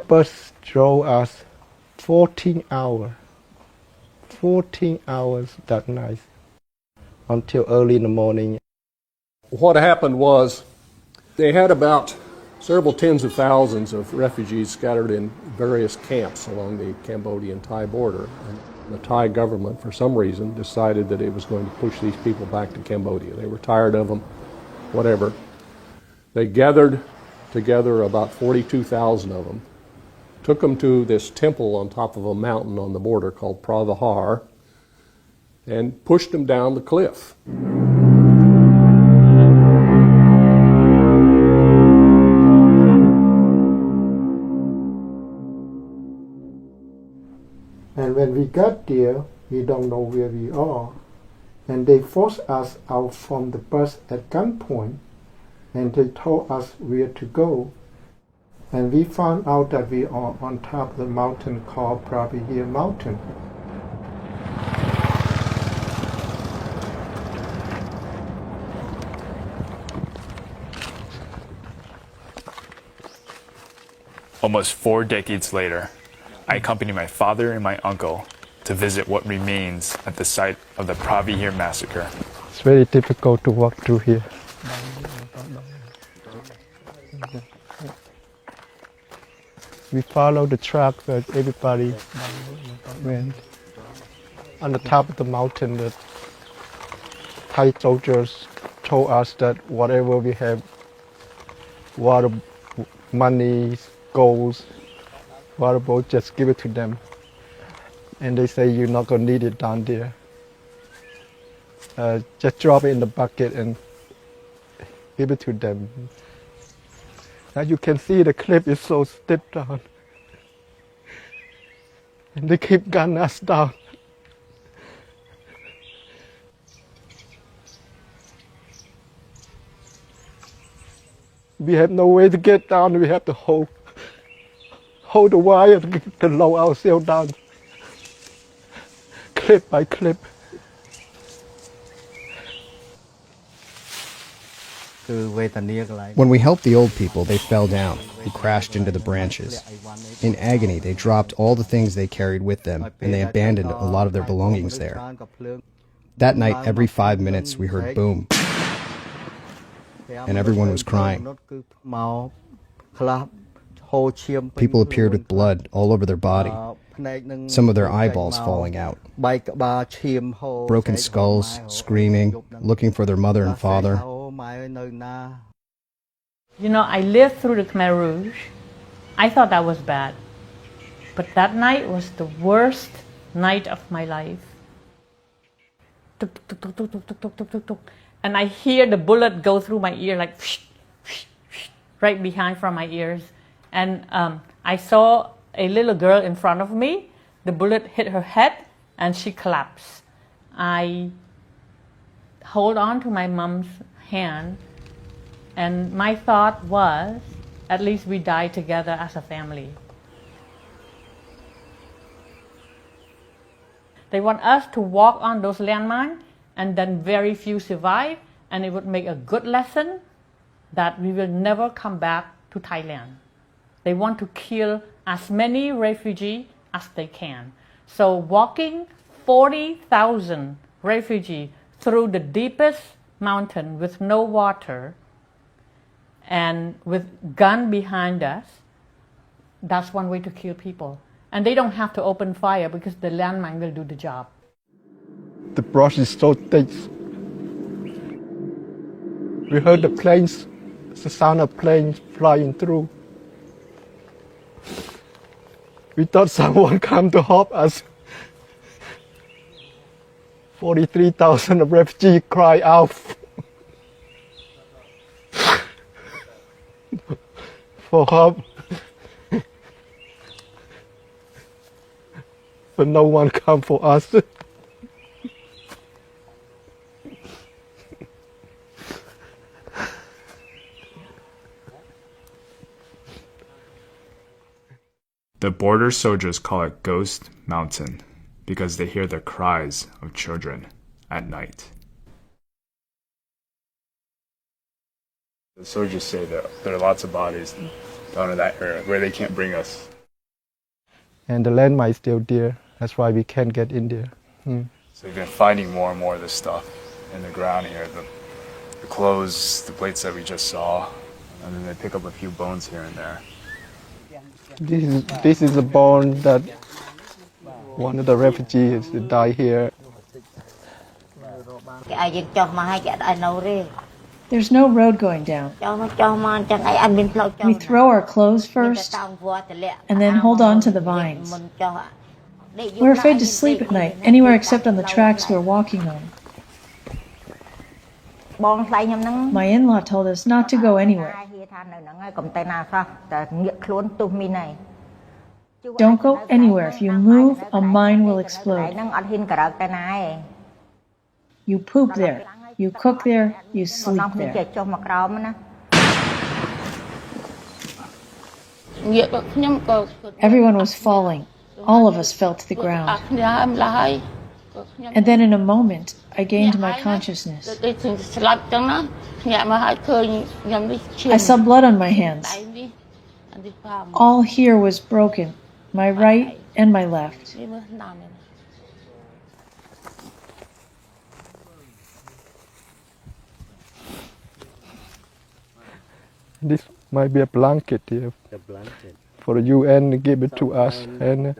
bus drove us 14 hours. 14 hours that night until early in the morning. What happened was they had about several tens of thousands of refugees scattered in various camps along the Cambodian-Thai border. And the Thai government, for some reason, decided that it was going to push these people back to Cambodia. They were tired of them, whatever. They gathered together about 42,000 of them, took them to this temple on top of a mountain on the border called Pravahar, and pushed them down the cliff. And when we got there, we don't know where we are. And they forced us out from the bus at gunpoint, and they told us where to go. And we found out that we are on top of the mountain called Pravahar Mountain. Almost 4 decades later, I accompany my father and my uncle to visit what remains at the site of the Pravahar massacre. It's very difficult to walk through here. We follow the track that everybody went. On the top of the mountain, the Thai soldiers told us that whatever we have, water, money, gold, water boat, just give it to them. And they say you're not going to need it down there. Just drop it in the bucket and give it to them. As you can see, the cliff is so steep down. And they keep gunning us down. We have no way to get down. We have to hold the wire to lower ourselves down, clip by clip. When we helped the old people, they fell down and crashed into the branches. In agony, they dropped all the things they carried with them, and they abandoned a lot of their belongings there. That night, every 5 minutes, we heard boom, and everyone was crying. People appeared with blood all over their body, some of their eyeballs falling out, broken skulls, screaming, looking for their mother and father. You know, I lived through the Khmer Rouge. I thought that was bad. But that night was the worst night of my life. Tuk, tuk, tuk, tuk, tuk, tuk, tuk, tuk, tuk, tuk. And I hear the bullet go through my ear like right behind from my ears. And I saw a little girl in front of me. The bullet hit her head and she collapsed. I hold on to my mom's hand, and my thought was, at least we die together as a family. They want us to walk on those landmines, and then very few survive, and it would make a good lesson that we will never come back to Thailand. They want to kill as many refugees as they can. So walking 40,000 refugees through the deepest mountain with no water and with gun behind us, that's one way to kill people. And they don't have to open fire because the landmine will do the job. The brush is so thick. We heard the planes, the sound of planes flying through. We thought someone come to help us. 43,000 refugees cry out for help. But no one come for us. The border soldiers call it Ghost Mountain because they hear the cries of children at night. The soldiers say that there are lots of bodies down in that area where they can't bring us. And the landmine is still there. That's why we can't get in there. So you've been finding more and more of this stuff in the ground here. The clothes, the plates that we just saw, and then they pick up a few bones here and there. This is a bone that one of the refugees died here. There's no road going down. We throw our clothes first and then hold on to the vines. We're afraid to sleep at night, anywhere except on the tracks we're walking on. My in-law told us not to go anywhere. Don't go anywhere. If you move, a mine will explode. You poop there, you cook there, you sleep there. Everyone was falling. All of us fell to the ground. And then in a moment, I gained my consciousness. I saw blood on my hands. All here was broken, my right and my left. This might be a blanket here for the UN to give it to us. And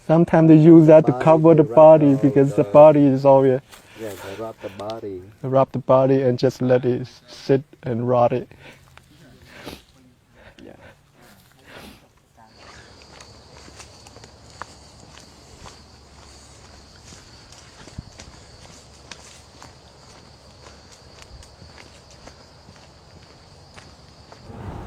sometimes they use that to cover the body because the body is always. Yeah, they wrap the body. They wrap the body and just let it sit and rot it.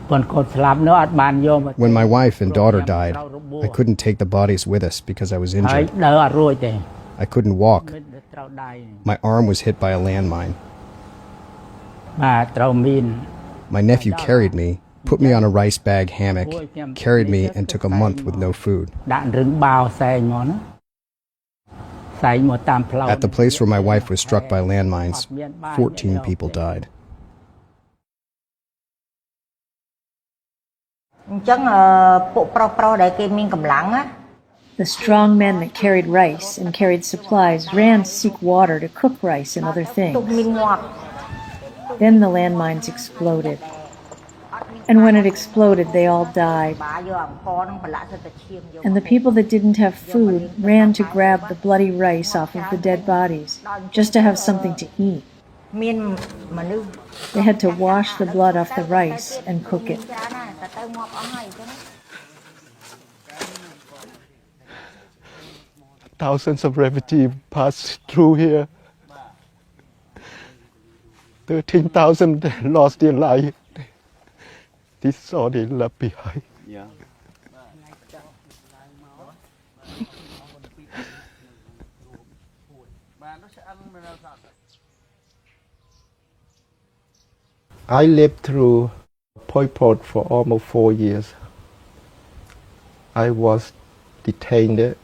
When my wife and daughter died, I couldn't take the bodies with us because I was injured. I couldn't walk. My arm was hit by a landmine. My nephew carried me, put me on a rice bag hammock, carried me, and took a month with no food. At the place where my wife was struck by landmines, 14 people died. The strong men that carried rice and carried supplies ran to seek water to cook rice and other things. Then the landmines exploded. And when it exploded, they all died. And the people that didn't have food ran to grab the bloody rice off of the dead bodies, just to have something to eat. They had to wash the blood off the rice and cook it. Thousands of refugees passed through here. 13,000 lost their life. This is all they left behind. Yeah. I lived through Pol Pot for almost 4 years. I was detained,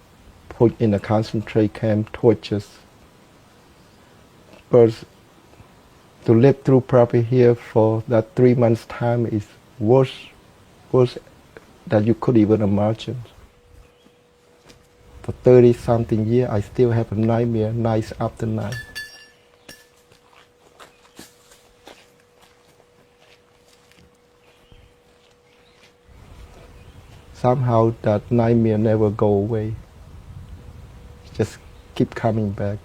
put in a concentrate camp, tortured. But to live through probably here for that 3 months' time is worse than you could even imagine. For 30-something years, I still have a nightmare night after night. Somehow that nightmare never go away. Just keep coming back.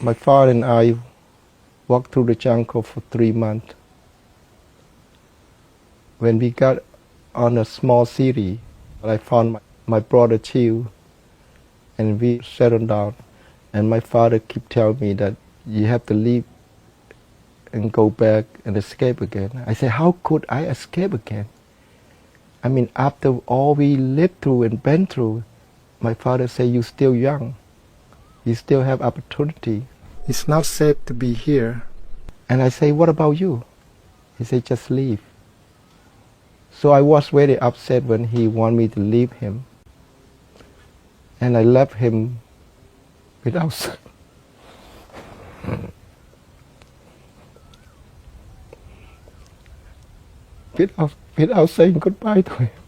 My father and I walked through the jungle for 3 months. When we got on a small city, I found my brother Chiu, and we settled down. And my father kept telling me that you have to leave and go back and escape again. I said, how could I escape again? I mean, after all we lived through and been through, my father said, you're still young. You still have opportunity. It's not safe to be here. And I say, what about you? He said, just leave. So I was very upset when he wanted me to leave him. And I left him without without saying goodbye to him.